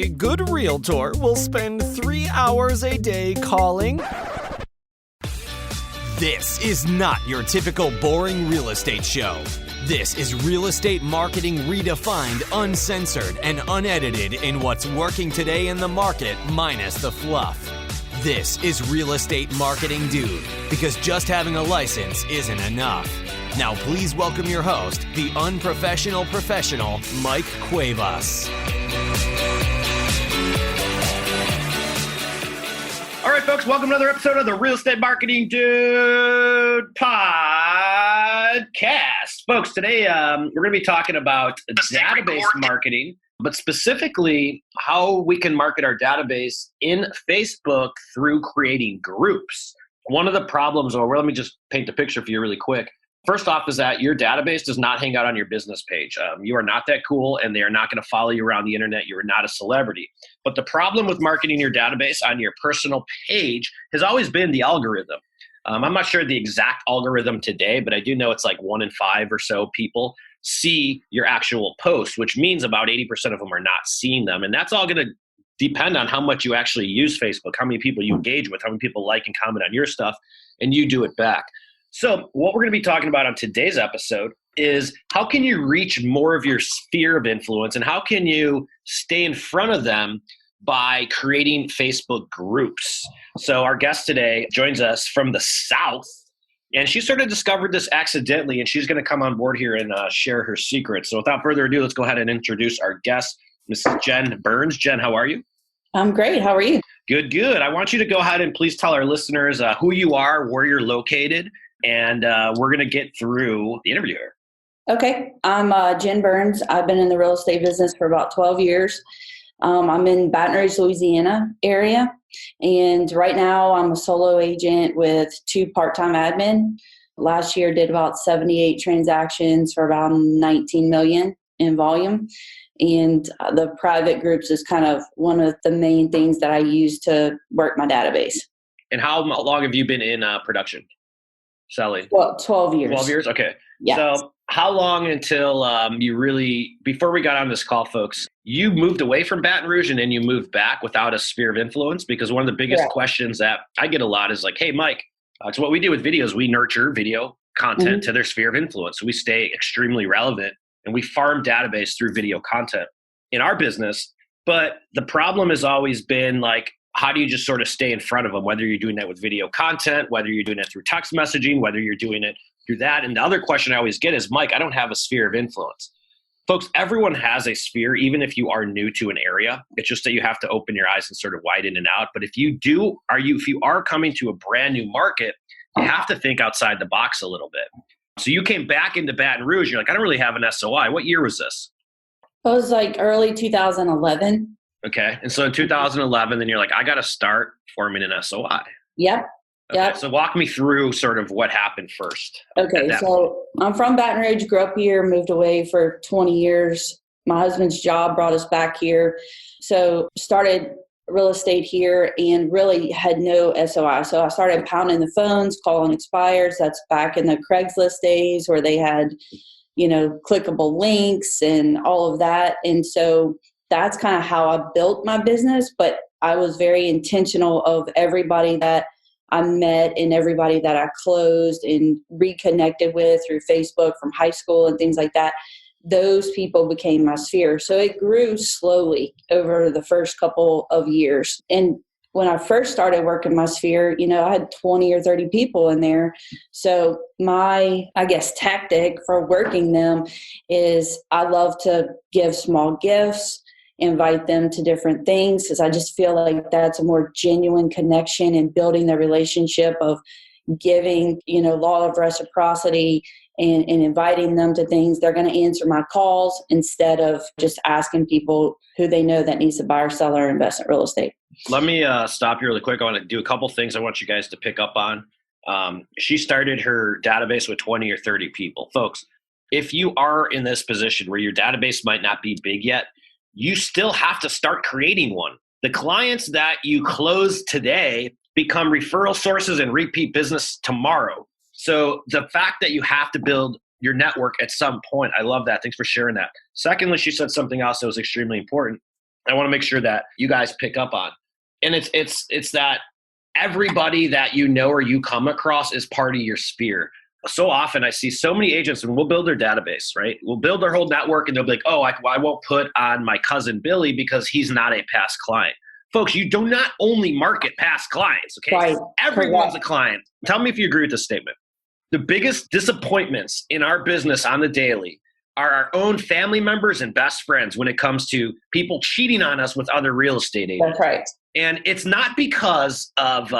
A good realtor will spend 3 hours a day calling. This is not your typical boring real estate show. This is real estate marketing redefined, uncensored, and unedited in what's working today in the market minus the fluff. This is Real Estate Marketing Dude, because just having a license isn't enough. Now please welcome your host, the unprofessional professional, Mike Cuevas. All right, folks, welcome to another episode of the Real Estate Marketing Dude podcast. Folks, today we're going to be talking about database marketing, but specifically how we can market our database in Facebook through creating groups. One of the problems, or let me just paint the picture for you really quick. First off is that your database does not hang out on your business page. You are not that cool, and they are not going to follow you around the internet. You are not a celebrity. But the problem with marketing your database on your personal page has always been the algorithm. I'm not sure the exact algorithm today, but I do know it's like 1 in 5 or so people see your actual posts, which means about 80% of them are not seeing them. And that's all going to depend on how much you actually use Facebook, how many people you engage with, how many people like and comment on your stuff, and you do it back. So what we're going to be talking about on today's episode is how can you reach more of your sphere of influence, and how can you stay in front of them by creating Facebook groups. So our guest today joins us from the South, and she sort of discovered this accidentally, and she's going to come on board here and share her secrets. So without further ado, let's go ahead and introduce our guest, Mrs. Jen Burns. Jen, how are you? I'm great. How are you? Good, good. I want you to go ahead and please tell our listeners who you are, where you're located, and we're going to get through the interview here. Okay. I'm Jen Burns. I've been in the real estate business for about 12 years. I'm in Baton Rouge, Louisiana area. And right now I'm a solo agent with 2 part-time admin. Last year did about 78 transactions for about 19 million in volume. And the private groups is kind of one of the main things that I use to work my database. And how long have you been in production? Sally? Well, 12 years. 12 years? Okay. Yeah. So how long until you really, before we got on this call, folks, you moved away from Baton Rouge and then you moved back without a sphere of influence? Because one of the biggest questions that I get a lot is like, hey, Mike, so what we do with videos, we nurture video content to their sphere of influence. So we stay extremely relevant and we farm database through video content in our business. But the problem has always been like, how do you just sort of stay in front of them, whether you're doing that with video content, whether you're doing it through text messaging, whether you're doing it through that. And the other question I always get is, Mike, I don't have a sphere of influence. Folks, everyone has a sphere, even if you are new to an area. It's just that you have to open your eyes and sort of widen it out. But if you are coming to a brand new market, you have to think outside the box a little bit. So you came back into Baton Rouge. You're like, I don't really have an SOI. What year was this? It was like early 2011. Okay. And so in 2011, then you're like, I got to start forming an SOI. Yep. Okay. Yep. So walk me through sort of what happened first. Okay. So I'm from Baton Rouge, grew up here, moved away for 20 years. My husband's job brought us back here. So started real estate here and really had no SOI. So I started pounding the phones, calling expires. That's back in the Craigslist days where they had, clickable links and all of that. And so that's kind of how I built my business, but I was very intentional of everybody that I met and everybody that I closed and reconnected with through Facebook from high school and things like that. Those people became my sphere. So it grew slowly over the first couple of years. And when I first started working my sphere, I had 20 or 30 people in there. So my, tactic for working them is I love to give small gifts, invite them to different things, because I just feel like that's a more genuine connection and building the relationship of giving, law of reciprocity and inviting them to things. They're going to answer my calls instead of just asking people who they know that needs to buy or sell or invest in real estate. Let me stop you really quick. I want to do a couple things I want you guys to pick up on. She started her database with 20 or 30 people. Folks, if you are in this position where your database might not be big yet, you still have to start creating one. The clients that you close today become referral sources and repeat business tomorrow. So the fact that you have to build your network at some point, I love that. Thanks for sharing that. Secondly, she said something else that was extremely important. I want to make sure that you guys pick up on. And it's that everybody that you know or you come across is part of your sphere. So often I see so many agents, and we'll build their database, right? We'll build their whole network, and they'll be like, oh, I won't put on my cousin Billy because he's not a past client. Folks, you do not only market past clients, okay? Right. Everyone's a client. Tell me if you agree with this statement. The biggest disappointments in our business on the daily are our own family members and best friends when it comes to people cheating on us with other real estate agents. That's right. And it's not because of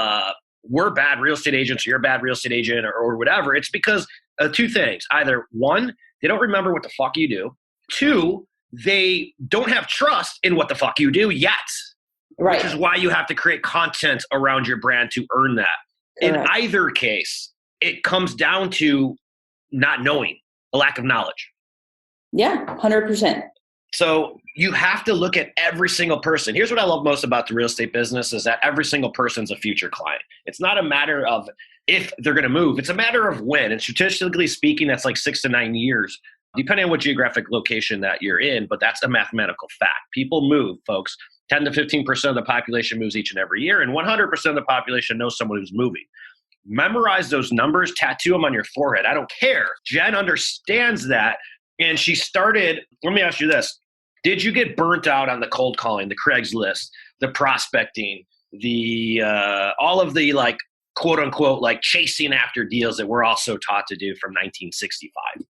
we're bad real estate agents, or you're a bad real estate agent, or whatever. It's because of two things. Either one, they don't remember what the fuck you do. Two, they don't have trust in what the fuck you do yet. Right. Which is why you have to create content around your brand to earn that. Correct. In either case, it comes down to not knowing, a lack of knowledge. Yeah, 100%. So you have to look at every single person. Here's what I love most about the real estate business is that every single person's a future client. It's not a matter of if they're going to move. It's a matter of when. And statistically speaking, that's like 6 to 9 years, depending on what geographic location that you're in. But that's a mathematical fact. People move, folks. 10 to 15% of the population moves each and every year, and 100% of the population knows someone who's moving. Memorize those numbers, tattoo them on your forehead. I don't care. Jen understands that. And she started, let me ask you this. Did you get burnt out on the cold calling, the Craigslist, the prospecting, the all of the like quote unquote like chasing after deals that we're also taught to do from 1965?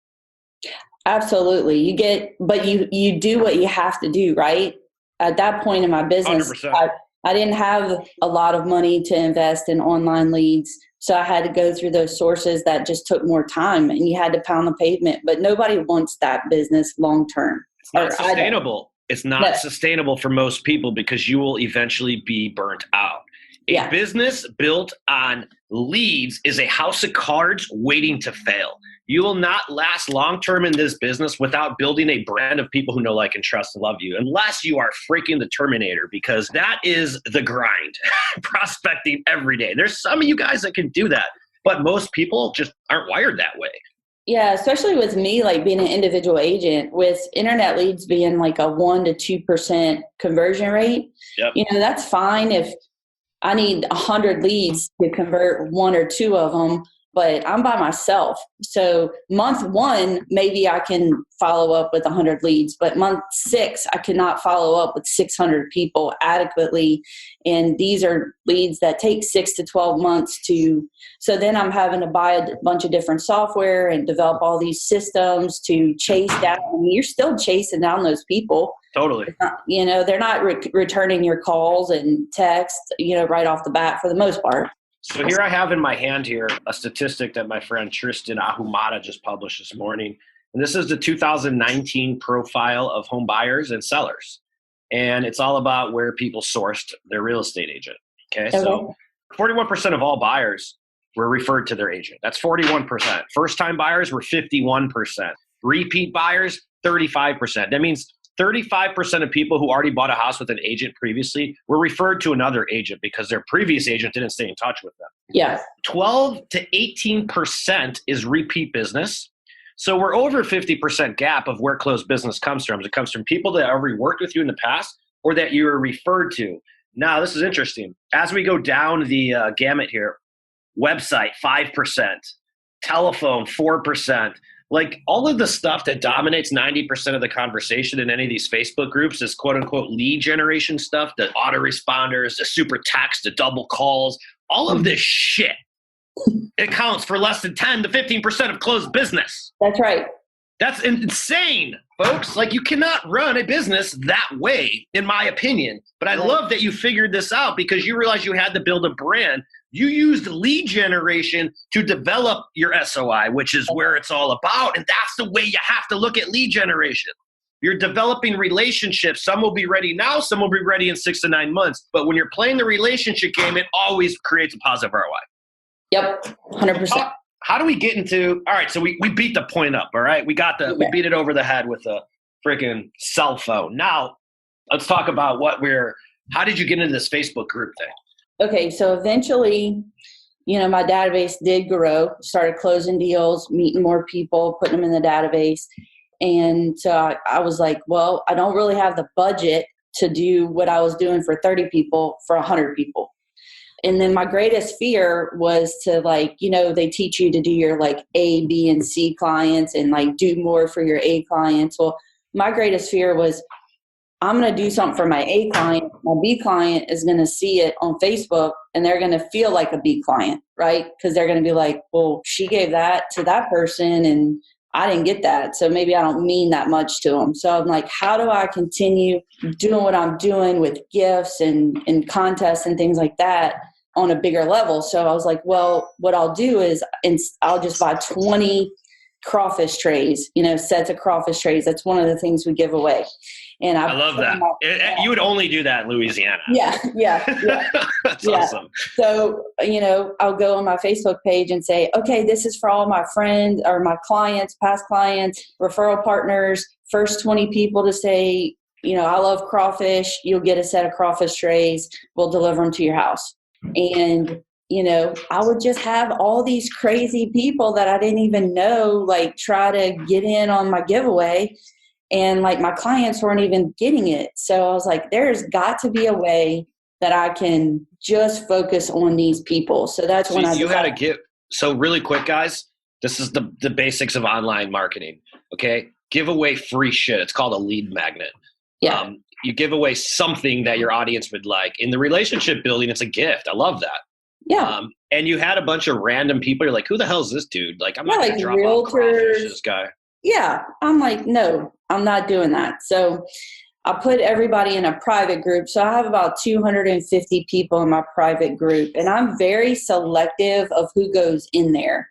Absolutely. You do what you have to do, right? At that point in my business, I didn't have a lot of money to invest in online leads. So I had to go through those sources that just took more time, and you had to pound the pavement. But nobody wants that business long term. It's not sustainable. It's not sustainable for most people because you will eventually be burnt out. A business built on leads is a house of cards waiting to fail. You will not last long term in this business without building a brand of people who know, like, and trust and love you, unless you are freaking the Terminator, because that is the grind. Prospecting every day. There's some of you guys that can do that, but most people just aren't wired that way. Yeah, especially with me, like being an individual agent, with internet leads being like a 1% to 2% conversion rate. Yep. That's fine if I need 100 leads to convert 1 or 2 of them, but I'm by myself. So month 1, maybe I can follow up with 100 leads, but month 6, I cannot follow up with 600 people adequately. And these are leads that take 6 to 12 months so then I'm having to buy a bunch of different software and develop all these systems to chase down. I mean, you're still chasing down those people. Totally. They're not returning your calls and texts, right off the bat for the most part. So here I have in my hand here a statistic that my friend Tristan Ahumada just published this morning. And this is the 2019 profile of home buyers and sellers. And it's all about where people sourced their real estate agent. Okay. So 41% of all buyers were referred to their agent. That's 41%. First-time buyers were 51%. Repeat buyers, 35%. That means 35% of people who already bought a house with an agent previously were referred to another agent because their previous agent didn't stay in touch with them. Yeah. 12 to 18% is repeat business. So we're over 50% gap of where closed business comes from. It comes from people that already worked with you in the past or that you were referred to. Now, this is interesting. As we go down the gamut here, website, 5%, telephone, 4%. Like all of the stuff that dominates 90% of the conversation in any of these Facebook groups is quote unquote lead generation stuff, the autoresponders, the super text, the double calls, all of this shit. It counts for less than 10 to 15% of closed business. That's right. That's insane, folks. Like you cannot run a business that way, in my opinion. But I love that you figured this out because you realized you had to build a brand. You used lead generation to develop your SOI, which is where it's all about. And that's the way you have to look at lead generation. You're developing relationships. Some will be ready now. Some will be ready in 6 to 9 months. But when you're playing the relationship game, it always creates a positive ROI. Yep, 100%. How do we get into – all right, so we beat the point up, all right? We beat it over the head with a freaking cell phone. Now, let's talk about how did you get into this Facebook group thing? Okay, so eventually, my database did grow, started closing deals, meeting more people, putting them in the database. And so I was like, well, I don't really have the budget to do what I was doing for 30 people for 100 people. And then my greatest fear was to like, they teach you to do your like A, B, and C clients and like do more for your A clients. Well, my greatest fear was I'm going to do something for my A client. My B client is going to see it on Facebook and they're going to feel like a B client, right? Because they're going to be like, well, she gave that to that person and I didn't get that. So maybe I don't mean that much to them. So I'm like, how do I continue doing what I'm doing with gifts and contests and things like that on a bigger level? So I was like, well, what I'll do is I'll just buy 20 crawfish trays, sets of crawfish trays. That's one of the things we give away. And I love that. You would only do that in Louisiana. Yeah. That's awesome. So, I'll go on my Facebook page and say, okay, this is for all my friends or my clients, past clients, referral partners, first 20 people to say, I love crawfish. You'll get a set of crawfish trays. We'll deliver them to your house. And, I would just have all these crazy people that I didn't even know, like try to get in on my giveaway. And like my clients weren't even getting it. So I was like, there's got to be a way that I can just focus on these people. So that's when you had to give. So really quick, guys, this is the basics of online marketing. Okay. Give away free shit. It's called a lead magnet. Yeah. You give away something that your audience would like. In the relationship building, it's a gift. I love that. Yeah. And you had a bunch of random people. You're like, who the hell is this dude? Like, I'm not going to drop realtors, off crawfish to this guy. Yeah. I'm like, no, I'm not doing that. So I put everybody in a private group. So I have about 250 people in my private group. And I'm very selective of who goes in there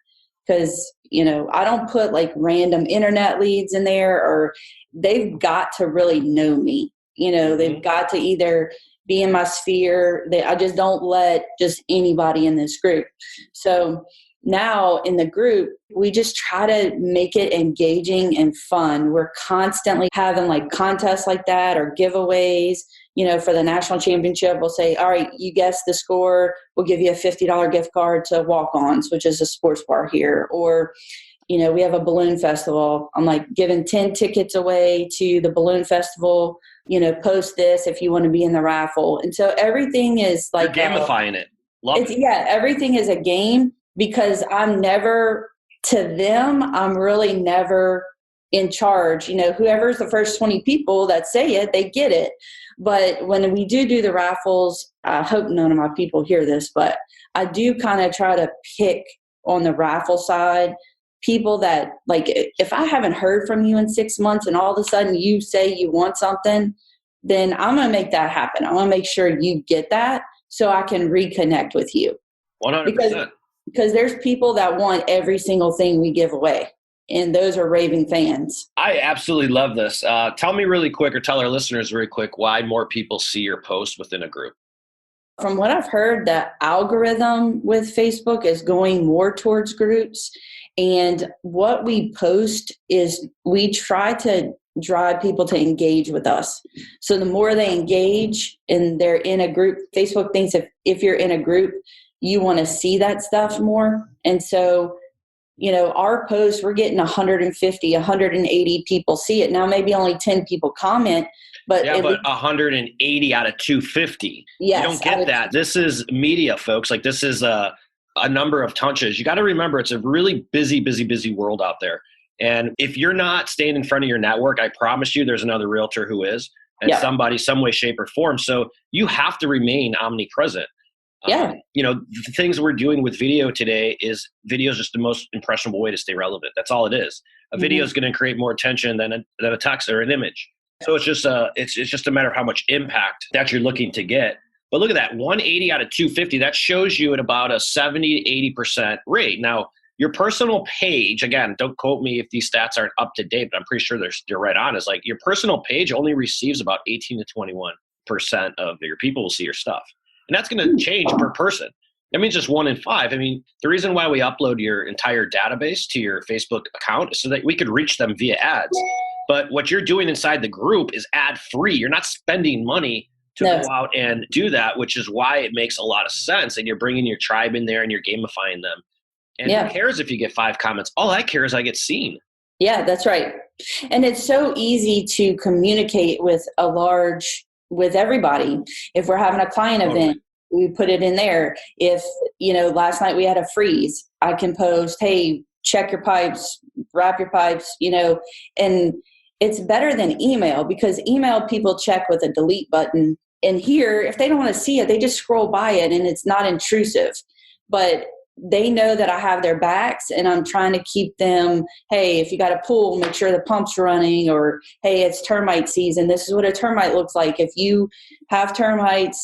because, I don't put like random internet leads in there, or they've got to really know me. They've got to either be in my sphere. I just don't let just anybody in this group. So now in the group, we just try to make it engaging and fun. We're constantly having like contests like that or giveaways. For the national championship, we'll say, all right, you guess the score. We'll give you a $50 gift card to Walk-Ons, which is a sports bar here. Or, we have a balloon festival. I'm like giving 10 tickets away to the balloon festival. Post this if you want to be in the raffle. And so everything is like you're gamifying it. Love it. Yeah, everything is a game because I'm never, to them, I'm really never in charge. Whoever's the first 20 people that say it, they get it. But when we do the raffles, I hope none of my people hear this, but I do kind of try to pick on the raffle side people that, like, if I haven't heard from you in 6 months and all of a sudden you say you want something, then I'm going to make that happen. I want to make sure you get that so I can reconnect with you. 100%. Because there's people that want every single thing we give away, and those are raving fans. I absolutely love this. Tell me really quick, or tell our listeners really quick, why more people see your post within a group. From what I've heard, the algorithm with Facebook is going more towards groups. And what we post is we try to drive people to engage with us. So the more they engage and they're in a group, Facebook thinks if you're in a group, you want to see that stuff more. And so, our posts, we're getting 150, 180 people see it. Now, maybe only 10 people comment. But 180 out of 250. Yes, you don't get that. This is media, folks. Like, this is a number of touches. You got to remember, it's a really busy world out there. And if you're not staying in front of your network, I promise you there's another realtor who is, and somebody, some way, shape, or form. So you have to remain omnipresent. Yeah. The things we're doing with video today is video is just the most impressionable way to stay relevant. That's all it is. A video is going to create more attention than a text or an image. So it's just a matter of how much impact that you're looking to get. But look at that, 180 out of 250. That shows you at about a 70 to 80% rate. Now, your personal page, again, don't quote me if these stats aren't up to date, but I'm pretty sure they're right on. Is like your personal page only receives about 18 to 21% of your people will see your stuff. And that's going to change per person. That means just 1 in 5. I mean, the reason why we upload your entire database to your Facebook account is so that we could reach them via ads. But what you're doing inside the group is ad free. You're not spending money to go out and do that, which is why it makes a lot of sense. And you're bringing your tribe in there and you're gamifying them. And who cares if you get 5 comments? All I care is I get seen. Yeah, that's right. And it's so easy to communicate with a large with everybody. If we're having a client event, we put it in there. If, last night we had a freeze, I can post, hey, check your pipes, wrap your pipes, and it's better than email, because email people check with a delete button. And here, if they don't want to see it, they just scroll by it and it's not intrusive. But they know that I have their backs, and I'm trying to keep them, hey, if you got a pool, make sure the pump's running, or hey, it's termite season. This is what a termite looks like. If you have termites,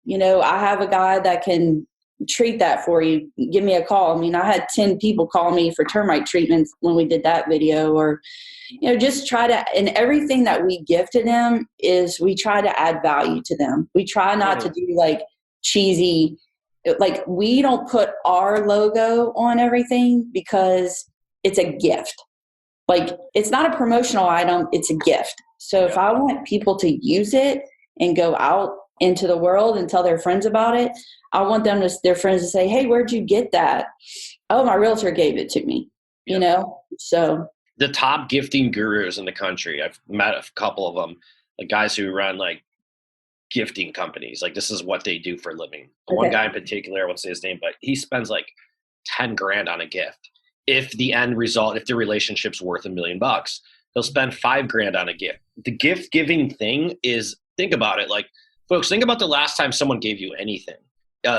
I have a guy that can treat that for you. Give me a call. I mean, I had 10 people call me for termite treatment when we did that video. Or, just try to, and everything that we give to them is we try to add value to them. We try not to do like cheesy, like we don't put our logo on everything because it's a gift. Like it's not a promotional item, it's a gift. So if I want people to use it and go out into the world and tell their friends about it, I want their friends to say, hey, where'd you get that? Oh, my realtor gave it to me, so. The top gifting gurus in the country, I've met a couple of them, like guys who run like gifting companies. Like this is what they do for a living. One guy in particular, I won't say his name, but he spends like 10 grand on a gift. If the end result, if the relationship's worth $1 million, he'll spend 5 grand on a gift. The gift giving thing is, think about it. Like folks, think about the last time someone gave you anything.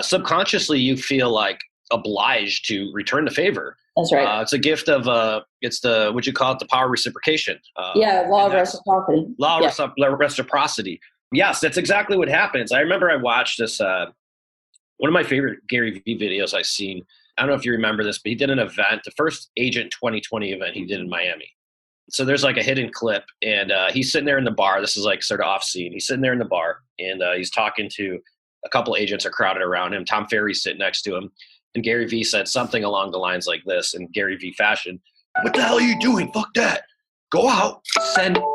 Subconsciously, you feel like obliged to return the favor. That's right. It's a gift of, would you call it the power of reciprocation? Law of reciprocity. Law of reciprocity. Yes, that's exactly what happens. I remember I watched this, one of my favorite Gary Vee videos I've seen. I don't know if you remember this, but he did an event, the first Agent 2020 event he did in Miami. So there's like a hidden clip, and he's sitting there in the bar. This is like sort of off scene. He's sitting there in the bar, and he's talking to a couple agents are crowded around him. Tom Ferry's sitting next to him. And Gary Vee said something along the lines like this in Gary Vee fashion. What the hell are you doing? Fuck that. Go out,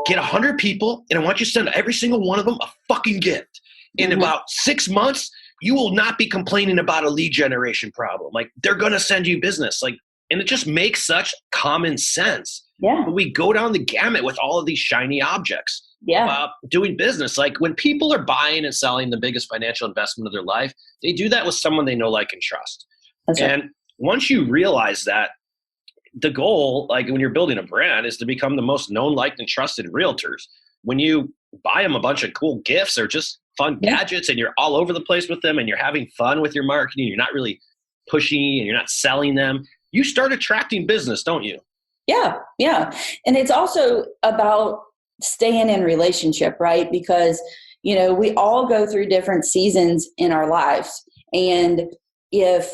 get 100 people, and I want you to send every single one of them a fucking gift. In about 6 months, you will not be complaining about a lead generation problem. Like they're going to send you business. Like, and it just makes such common sense. Yeah. But we go down the gamut with all of these shiny objects. Yeah. Doing business. Like when people are buying and selling the biggest financial investment of their life, they do that with someone they know, like, and trust. That's right. And once you realize that, the goal, like when you're building a brand, is to become the most known, liked, and trusted realtors. When you buy them a bunch of cool gifts or just fun gadgets and you're all over the place with them and you're having fun with your marketing, you're not really pushy and you're not selling them, you start attracting business, don't you? Yeah. Yeah. And it's also about staying in relationship, right? Because, we all go through different seasons in our lives. And if,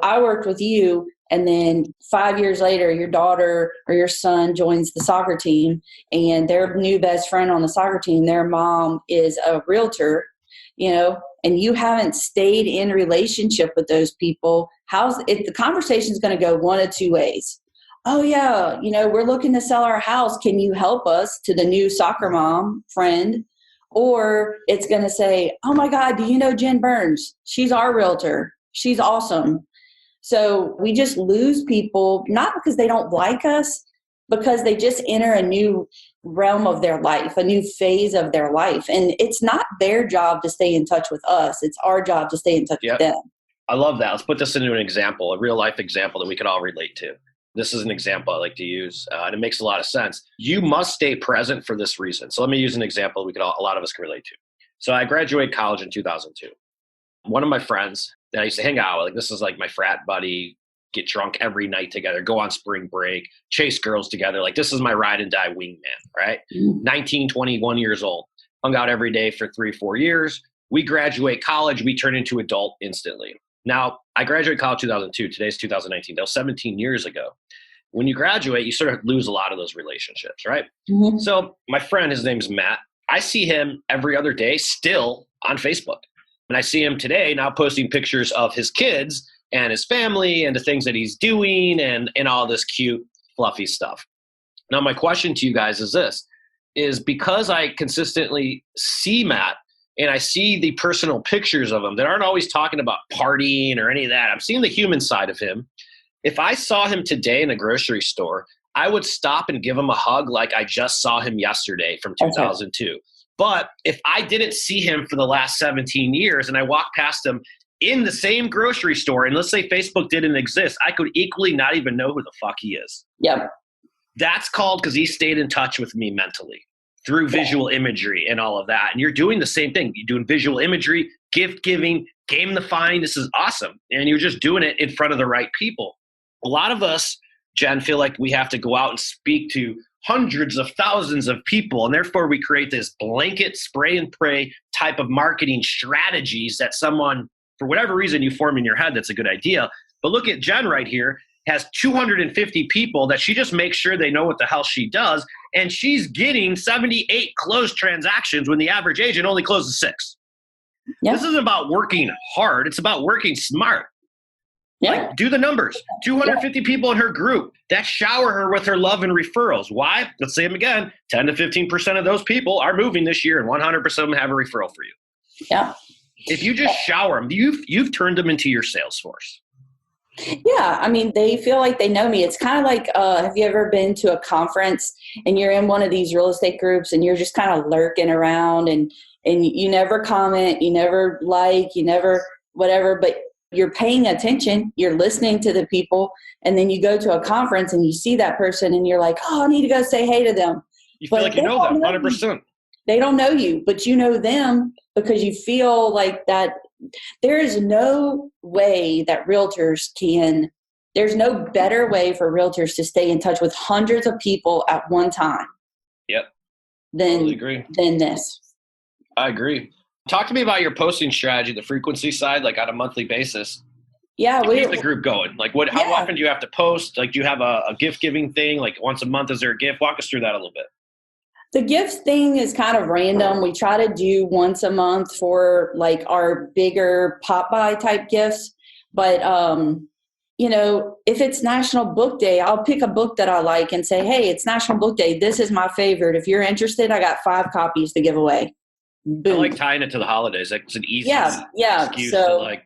I worked with you and then 5 years later, your daughter or your son joins the soccer team and their new best friend on the soccer team, their mom is a realtor, and you haven't stayed in relationship with those people, the conversation is going to go one of two ways. Oh yeah, we're looking to sell our house. Can you help us, to the new soccer mom friend? Or it's going to say, oh my God, do you know Jen Burns? She's our realtor. She's awesome. So we just lose people, not because they don't like us, because they just enter a new realm of their life, a new phase of their life. And it's not their job to stay in touch with us. It's our job to stay in touch with them. I love that. Let's put this into an example, a real life example that we could all relate to. This is an example I like to use, and it makes a lot of sense. You must stay present for this reason. So let me use an example a lot of us can relate to. So I graduated college in 2002. One of my friends that I used to hang out with, like this is like my frat buddy, get drunk every night together, go on spring break, chase girls together. Like this is my ride and die wingman, right? 19, 21 years old, hung out every day for 3-4 years. We graduate college, we turn into adult instantly. Now, I graduated college 2002. Today's 2019. That was 17 years ago. When you graduate, you sort of lose a lot of those relationships, right? Mm-hmm. So my friend, his name's Matt. I see him every other day still on Facebook. And I see him today now posting pictures of his kids and his family and the things that he's doing and all this cute, fluffy stuff. Now, my question to you guys is this, is because I consistently see Matt and I see the personal pictures of him that aren't always talking about partying or any of that. I'm seeing the human side of him. If I saw him today in a grocery store, I would stop and give him a hug like I just saw him yesterday from 2002. But if I didn't see him for the last 17 years and I walked past him in the same grocery store, and let's say Facebook didn't exist, I could equally not even know who the fuck he is. Yep. That's called because he stayed in touch with me mentally through visual imagery and all of that. And you're doing the same thing. You're doing visual imagery, gift giving, gamifying. This is awesome. And you're just doing it in front of the right people. A lot of us, Jen, feel like we have to go out and speak to hundreds of thousands of people. And therefore we create this blanket spray and pray type of marketing strategies that someone, for whatever reason you form in your head, that's a good idea. But look at Jen right here, has 250 people that she just makes sure they know what the hell she does. And she's getting 78 closed transactions when the average agent only closes 6. Yep. This isn't about working hard. It's about working smart. Yeah. Like, do the numbers. 250 people in her group that shower her with her love and referrals. Why? Let's say them again. 10 to 15% of those people are moving this year, and 100% of them have a referral for you. Yeah. If you just shower them, you've turned them into your sales force. Yeah, I mean, they feel like they know me. It's kind of like, have you ever been to a conference and you're in one of these real estate groups and you're just kind of lurking around and you never comment, you never like, you never whatever, but you're paying attention, you're listening to the people, and then you go to a conference and you see that person and you're like, oh, I need to go say hey to them. You feel like you know them, 100%. They don't know you, but you know them because you feel like that. There is no way that realtors there's no better way for realtors to stay in touch with hundreds of people at one time. Yep. Than this. I agree. Talk to me about your posting strategy, the frequency side, like on a monthly basis. Yeah. We keep the group going. Like how often do you have to post? Like do you have a gift giving thing? Like once a month, is there a gift? Walk us through that a little bit. The gifts thing is kind of random. We try to do once a month for like our bigger pop by type gifts. But, if it's National Book Day, I'll pick a book that I like and say, hey, it's National Book Day. This is my favorite. If you're interested, I got 5 copies to give away. Boom. I like tying it to the holidays. Like it's an easy excuse to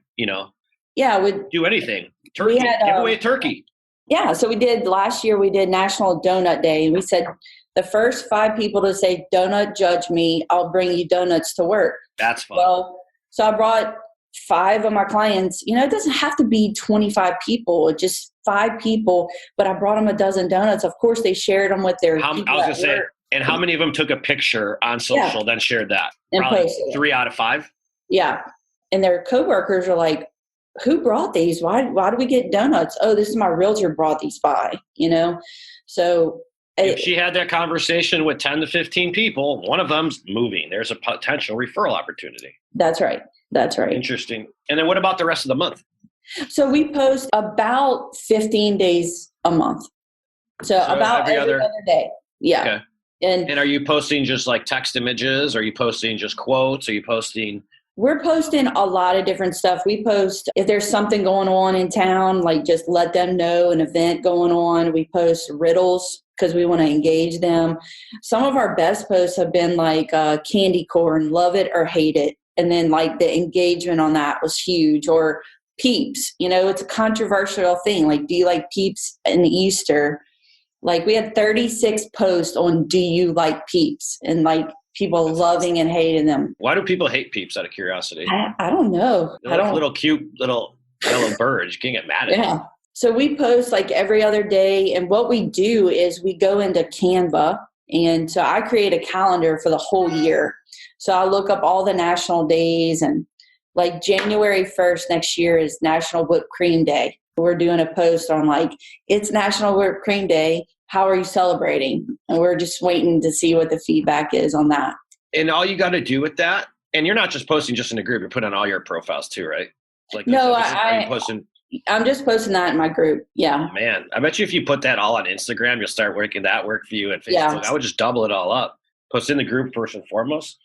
do anything. Turkey, give away a turkey. Yeah. So last year we did National Donut Day. And we said, the first 5 people to say, donut judge me, I'll bring you donuts to work. That's fun. Well, so I brought 5 of my clients. It doesn't have to be 25 people, just 5 people, but I brought them a dozen donuts. Of course, they shared them with their people. I was going to say, and how many of them took a picture on social, then shared that? And probably posted 3 out of 5? Yeah. And their coworkers are like, who brought these? Why do we get donuts? Oh, this is my realtor brought these by, So if she had that conversation with 10 to 15 people, one of them's moving. There's a potential referral opportunity. That's right. Interesting. And then what about the rest of the month? So we post about 15 days a month. So about every other day. Yeah. Okay. And are you posting just like text images? Are you posting just quotes? Are you posting? We're posting a lot of different stuff. We post if there's something going on in town, like just let them know an event going on. We post riddles because we want to engage them. Some of our best posts have been like candy corn, love it or hate it. And then like the engagement on that was huge. Or Peeps, it's a controversial thing. Like, do you like Peeps in Easter? Like we had 36 posts on do you like Peeps? And like people loving and hating them. Why do people hate Peeps out of curiosity? I don't know. They're like little cute little yellow birds. You can't get mad at them. So we post like every other day. And what we do is we go into Canva. And so I create a calendar for the whole year. So I look up all the national days, and like January 1st next year is National Whipped Cream Day. We're doing a post on like, it's National Whipped Cream Day. How are you celebrating? And we're just waiting to see what the feedback is on that. And all you got to do with that, and you're not just posting just in a group, you're putting on all your profiles too, right? Like no, I'm just posting that in my group. Yeah. Oh, man, I bet you if you put that all on Instagram, you'll start working that work for you and Facebook. Yeah. I would just double it all up. Post in the group first and foremost.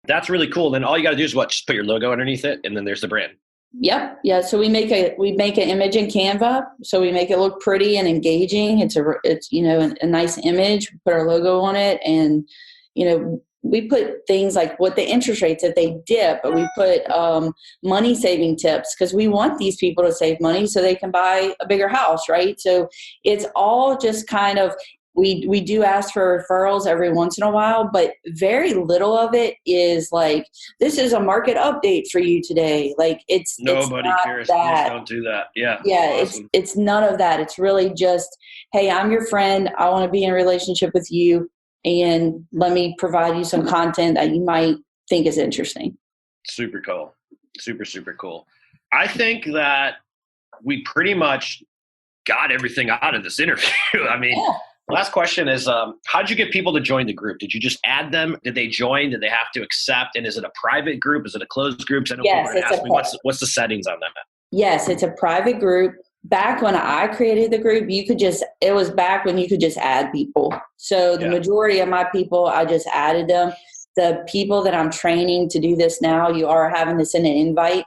That's really cool. Then all you got to do is just put your logo underneath it, and then there's the brand. Yep. Yeah. So we make an image in Canva. So we make it look pretty and engaging. It's a nice image. We put our logo on it, and we put things like what the interest rates if they dip, but we put money saving tips because we want these people to save money so they can buy a bigger house, right? So it's all just kind of We do ask for referrals every once in a while, but very little of it is like, this is a market update for you today. Like Nobody it's cares. that. Please don't do that. Yeah. Yeah, Awesome. it's none of that. It's really just, hey, I'm your friend. I want to be in a relationship with you, and let me provide you some content that you might think is interesting. Super cool. Super, super cool. I think that we pretty much got everything out of this interview. I mean, last question is, how'd you get people to join the group? Did you just add them? Did they join? Did they have to accept? And is it a private group? Is it a closed group? I know Yes, people are gonna ask me, what's the settings on that? Yes, it's a private group. Back when I created the group, it was back when you could just add people. So the majority of my people, I just added them. The people that I'm training to do this now, you are having to send an invite.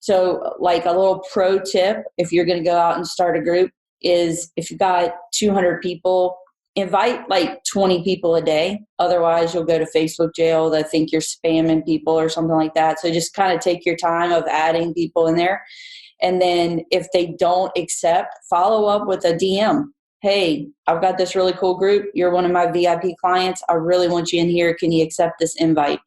So like a little pro tip, if you're going to go out and start a group, is if you've got 200 people, invite like 20 people a day. Otherwise, you'll go to Facebook jail. They think you're spamming people or something like that. So just kind of take your time of adding people in there. And then if they don't accept, follow up with a DM. Hey, I've got this really cool group. You're one of my VIP clients. I really want you in here. Can you accept this invite?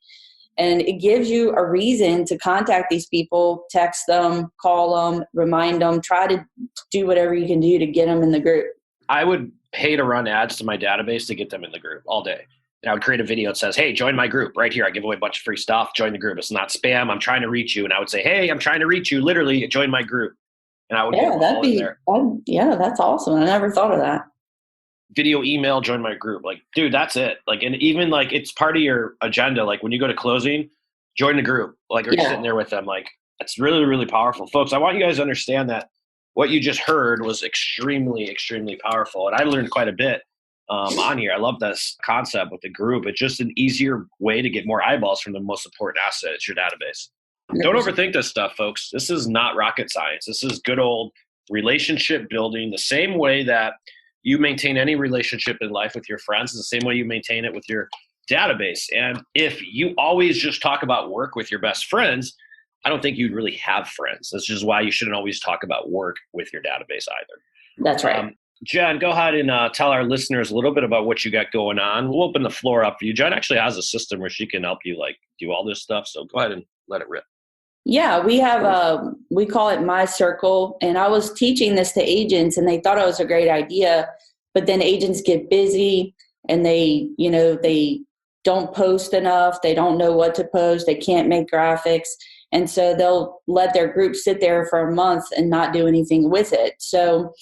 And it gives you a reason to contact these people, text them, call them, remind them, try to do whatever you can do to get them in the group. I would pay to run ads to my database to get them in the group all day. And I would create a video that says, hey, join my group right here. I give away a bunch of free stuff. Join the group. It's not spam. I'm trying to reach you. And I would say, hey, I'm trying to reach you. Literally, join my group. And I would get them all in there. That's awesome. I never thought of that. Video, email, join my group. Like, dude, that's it. Like, and even like it's part of your agenda. Like when you go to closing, join the group. Like, are you sitting there with them? Like, it's really, really powerful. Folks, I want you guys to understand that what you just heard was extremely, extremely powerful. And I learned quite a bit on here. I love this concept with the group. It's just an easier way to get more eyeballs from the most important asset. It's your database. Don't overthink this stuff, folks. This is not rocket science. This is good old relationship building, the same way that you maintain any relationship in life with your friends, the same way you maintain it with your database. And if you always just talk about work with your best friends, I don't think you'd really have friends. That's just why you shouldn't always talk about work with your database either. That's right. Jen, go ahead and tell our listeners a little bit about what you got going on. We'll open the floor up for you. Jen actually has a system where she can help you like do all this stuff. So go ahead and let it rip. Yeah, we have we call it My Circle, and I was teaching this to agents, and they thought it was a great idea, but then agents get busy, and they don't post enough, they don't know what to post, they can't make graphics, and so they'll let their group sit there for a month and not do anything with it. So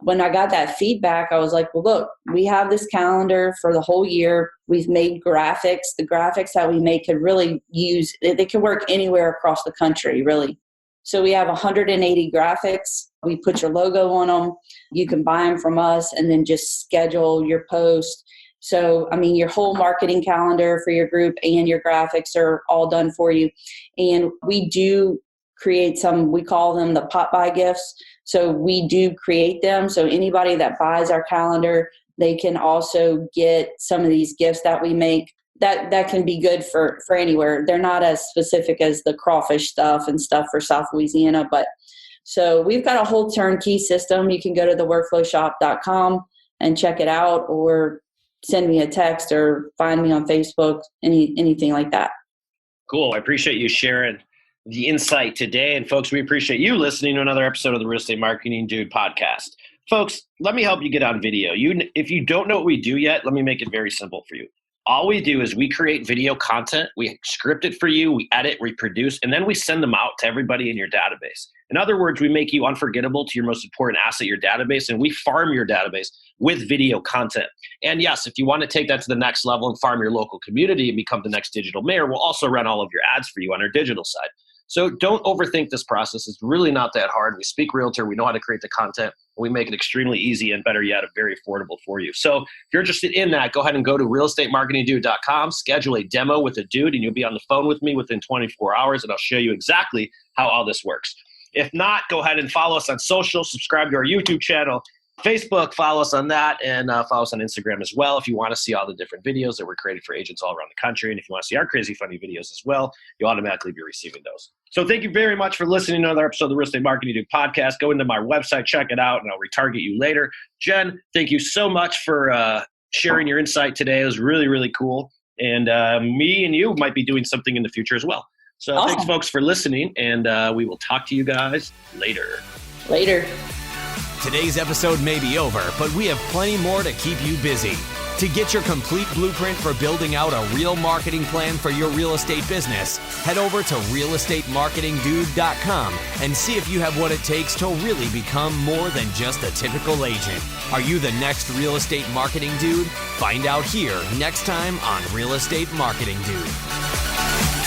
when I got that feedback, I was like, well, look, we have this calendar for the whole year. We've made graphics. The graphics that we make could really they can work anywhere across the country, really. So we have 180 graphics. We put your logo on them. You can buy them from us and then just schedule your post. So, I mean, your whole marketing calendar for your group and your graphics are all done for you. And we do create we call them the pop buy gifts. So we do create them. So anybody that buys our calendar, they can also get some of these gifts that we make that can be good for anywhere. They're not as specific as the crawfish stuff and stuff for South Louisiana. But so we've got a whole turnkey system. You can go to theworkflowshop.com and check it out, or send me a text or find me on Facebook, anything like that. Cool. I appreciate you sharing the insight today. And folks, we appreciate you listening to another episode of the Real Estate Marketing Dude podcast. Folks, let me help you get on video. If you don't know what we do yet, let me make it very simple for you. All we do is we create video content, we script it for you, we edit, we produce, and then we send them out to everybody in your database. In other words, we make you unforgettable to your most important asset, your database, and we farm your database with video content. And yes, if you want to take that to the next level and farm your local community and become the next digital mayor, we'll also run all of your ads for you on our digital side. So don't overthink this process. It's really not that hard. We speak realtor. We know how to create the content. We make it extremely easy and, better yet, very affordable for you. So if you're interested in that, go ahead and go to realestatemarketingdude.com, schedule a demo with a dude, and you'll be on the phone with me within 24 hours, and I'll show you exactly how all this works. If not, go ahead and follow us on social, subscribe to our YouTube channel, Facebook, follow us on that, and follow us on Instagram as well if you want to see all the different videos that were created for agents all around the country. And if you want to see our crazy funny videos as well, you'll automatically be receiving those. So thank you very much for listening to another episode of the Real Estate Marketing Dude podcast. Go into my website, check it out, and I'll retarget you later. Jen, thank you so much for sharing your insight today. It was really, really cool. And me and you might be doing something in the future as well. So Awesome. Thanks, folks, for listening, and we will talk to you guys later. Later. Today's episode may be over, but we have plenty more to keep you busy. To get your complete blueprint for building out a real marketing plan for your real estate business, head over to realestatemarketingdude.com and see if you have what it takes to really become more than just a typical agent. Are you the next real estate marketing dude? Find out here next time on Real Estate Marketing Dude.